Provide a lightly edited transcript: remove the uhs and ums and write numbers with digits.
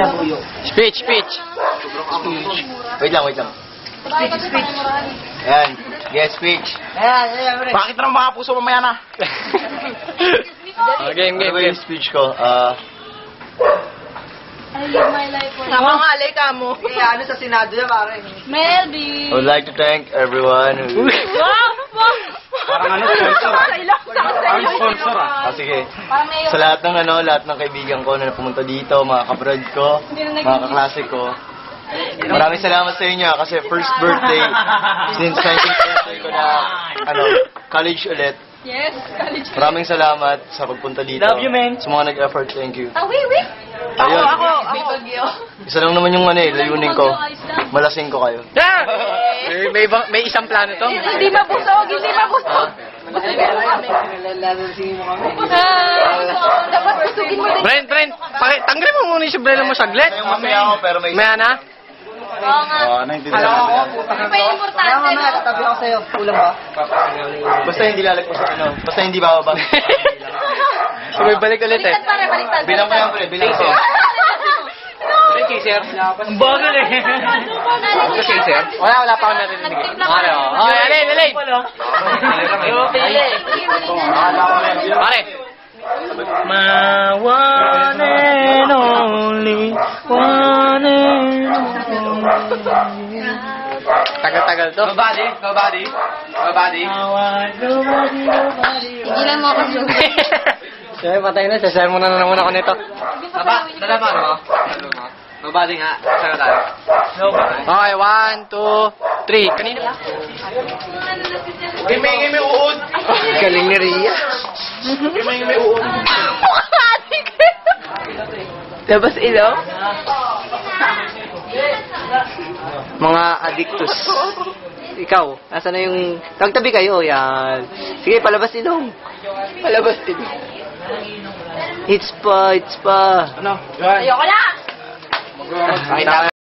Kinabuyo. Speech. Wait lang. Speech. Ayan. Yes, speech. Ayan. Bakit na mga puso mamaya na? Game. Ano ba yung speech ko? I live my life for Tama nga, alay ka mo. Ano sa Senado niya, pare? Melby. I would like to thank everyone who... Parang ano, sponsor. Parang sponsor Sige. Parang may Sa lahat ng kaibigan ko na pumunta dito, mga kabrad ko, mga kaklase ko. Maraming salamat sa inyo kasi first birthday since 19th birthday ko na college ulit. Yes, college. Maraming salamat sa pagpunta dito. Love you, man. Sa mga nag-effort, thank you. Wait. Ayun. Ako. Isa lang naman yung layunin ko. Malasing ko kayo. May isang plano to. Hindi mabusog. Lalasingin mo kami. Dapat busugin mo din. Friend, tanggalin mo muna yung sombrero mo saglit. Yung masaya ako pero may... Maya na? Oo nga. Naintindihan ko yan. Ano pa yung importante? Kaya mamaya, tatabi ako sa'yo. Kulang ba? Basta hindi lalagpas sa basta hindi bababa. Sabay balik ulit eh. Baliktad. Bilang mo yan, pre. Bilang ko. Ang bagal eh. Wala pa ako narinig. Okay, alin. Pare. One and only. Tagal-tagal to. Nobody. Tigilan mo ako. Sige, patay na. Sasayar mo na naman ako nito. Nalaman mo? Nobody nga. Sa'yo tayo. Okay, 1, 2, 3. Kanina? Game uod. Galing ni Ria. Game uod. Labas ilaw? Mga addictus. Ikaw, nasa na yung... Tagtabi kayo, yan. Sige, palabas ilong. Palabas ilong. It's pa. Ano? Ayoko na! Kita